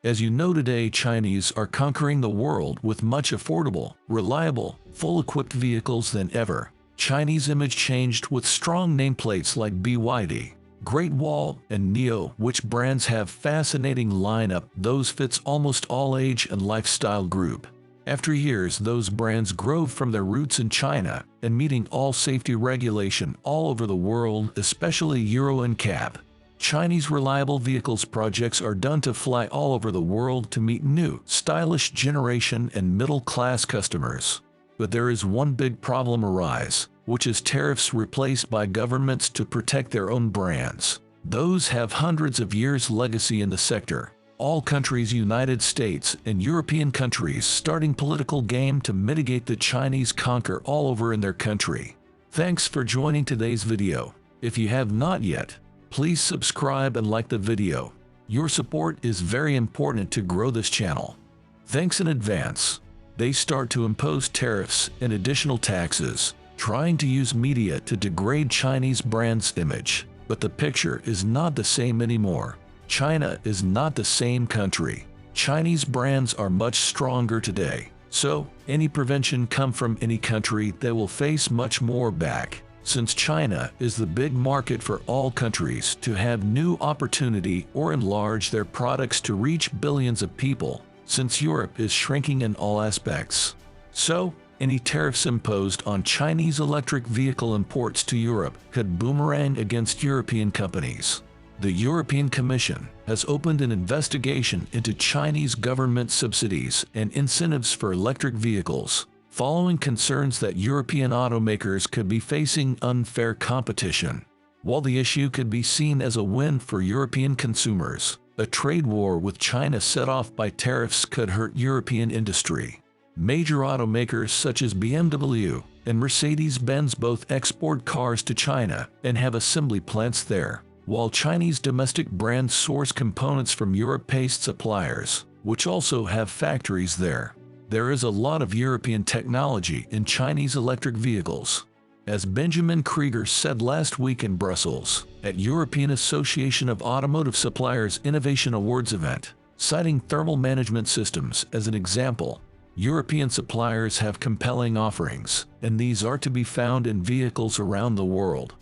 As you know today, Chinese are conquering the world with much affordable, reliable, full-equipped vehicles than ever. Chinese image changed with strong nameplates like BYD, Great Wall, and NIO, which brands have fascinating lineup those fits almost all age and lifestyle group. After years, those brands grow from their roots in China and meeting all safety regulation all over the world, especially Euro NCAP. Chinese reliable vehicles projects are done to fly all over the world to meet new, stylish generation and middle-class customers. But there is one big problem arise, which is tariffs replaced by governments to protect their own brands. Those have hundreds of years legacy in the sector. All countries, United States and European countries, starting political game to mitigate the Chinese conquer all over in their country. Thanks for joining today's video. If you have not yet, please subscribe and like the video. Your support is very important to grow this channel. Thanks in advance. They start to impose tariffs and additional taxes, trying to use media to degrade Chinese brands' image. But the picture is not the same anymore. China is not the same country. Chinese brands are much stronger today. So, any prevention come from any country, they will face much more back. Since China is the big market for all countries to have new opportunity or enlarge their products to reach billions of people, since Europe is shrinking in all aspects. So, any tariffs imposed on Chinese electric vehicle imports to Europe could boomerang against European companies. The European Commission has opened an investigation into Chinese government subsidies and incentives for electric vehicles, following concerns that European automakers could be facing unfair competition. While the issue could be seen as a win for European consumers, a trade war with China set off by tariffs could hurt European industry. Major automakers such as BMW and Mercedes-Benz both export cars to China and have assembly plants there, while Chinese domestic brands source components from Europe-based suppliers, which also have factories there. There is a lot of European technology in Chinese electric vehicles. As Benjamin Krieger said last week in Brussels, at European Association of Automotive Suppliers Innovation Awards event, citing thermal management systems as an example, European suppliers have compelling offerings, and these are to be found in vehicles around the world.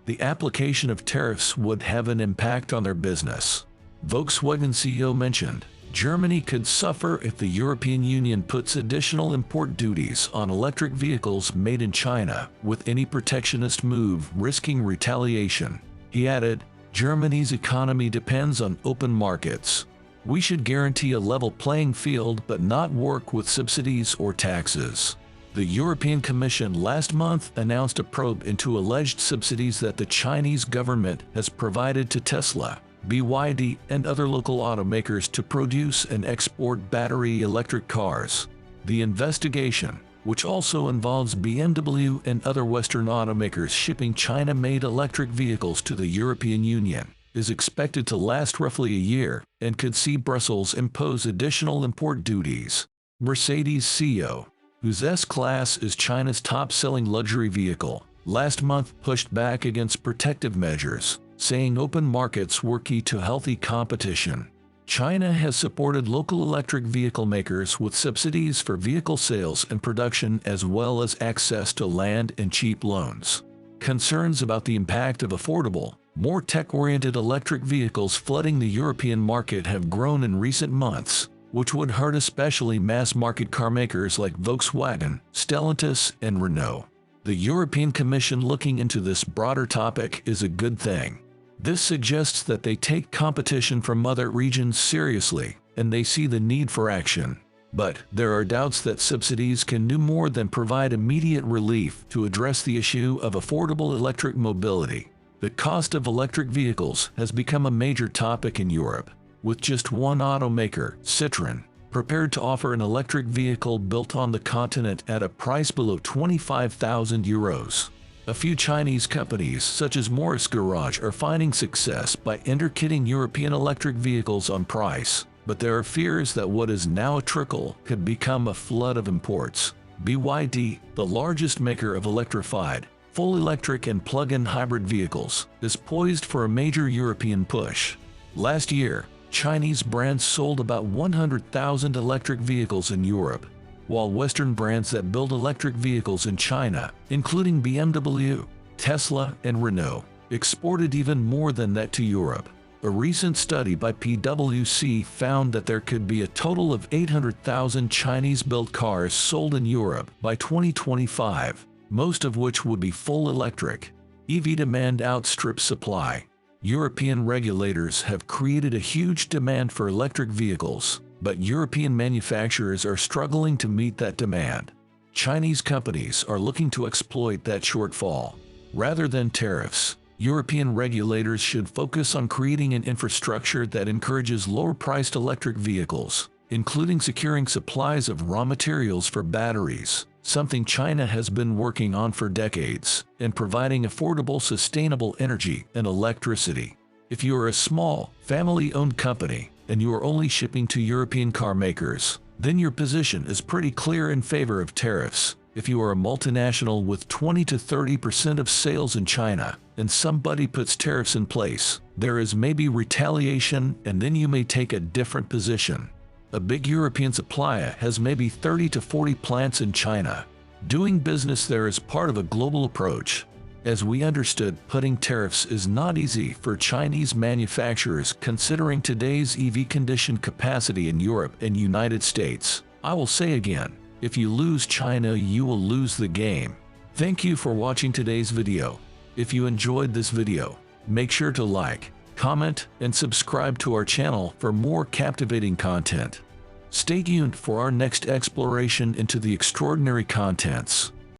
The application of tariffs would have an impact on their business. Volkswagen CEO mentioned, Germany could suffer if the European Union puts additional import duties on electric vehicles made in China, with any protectionist move risking retaliation. He added, Germany's economy depends on open markets. We should guarantee a level playing field but not work with subsidies or taxes. The European Commission last month announced a probe into alleged subsidies that the Chinese government has provided to Tesla, BYD, and other local automakers to produce and export battery electric cars. The investigation, which also involves BMW and other Western automakers shipping China-made electric vehicles to the European Union, is expected to last roughly a year and could see Brussels impose additional import duties. Mercedes CEO, whose S-Class is China's top-selling luxury vehicle, last month pushed back against protective measures, saying open markets were key to healthy competition. China has supported local electric vehicle makers with subsidies for vehicle sales and production as well as access to land and cheap loans. Concerns about the impact of affordable, more tech-oriented electric vehicles flooding the European market have grown in recent months, which would hurt especially mass-market car makers like Volkswagen, Stellantis, and Renault. The European Commission looking into this broader topic is a good thing. This suggests that they take competition from other regions seriously, and they see the need for action. But there are doubts that subsidies can do more than provide immediate relief to address the issue of affordable electric mobility. The cost of electric vehicles has become a major topic in Europe, with just one automaker, Citroën, prepared to offer an electric vehicle built on the continent at a price below 25,000 euros. A few Chinese companies such as Morris Garage are finding success by undercutting European electric vehicles on price, but there are fears that what is now a trickle could become a flood of imports. BYD, the largest maker of electrified, full electric and plug-in hybrid vehicles, is poised for a major European push. Last year, Chinese brands sold about 100,000 electric vehicles in Europe, while Western brands that build electric vehicles in China, including BMW, Tesla, and Renault, exported even more than that to Europe. A recent study by PwC found that there could be a total of 800,000 Chinese-built cars sold in Europe by 2025, most of which would be full electric. EV demand outstrips supply. European regulators have created a huge demand for electric vehicles, but European manufacturers are struggling to meet that demand. Chinese companies are looking to exploit that shortfall. Rather than tariffs, European regulators should focus on creating an infrastructure that encourages lower-priced electric vehicles, including securing supplies of raw materials for batteries, something China has been working on for decades, and providing affordable, sustainable energy and electricity. If you are a small, family-owned company, and you are only shipping to European car makers, then your position is pretty clear in favor of tariffs. If you are a multinational with 20 to 30% of sales in China, and somebody puts tariffs in place, there is maybe retaliation, and then you may take a different position. A big European supplier has maybe 30 to 40 plants in China. Doing business there is part of a global approach. As we understood, putting tariffs is not easy for Chinese manufacturers considering today's EV condition capacity in Europe and United States. I will say again, if you lose China, you will lose the game. Thank you for watching today's video. If you enjoyed this video, make sure to like, comment, and subscribe to our channel for more captivating content. Stay tuned for our next exploration into the extraordinary contents.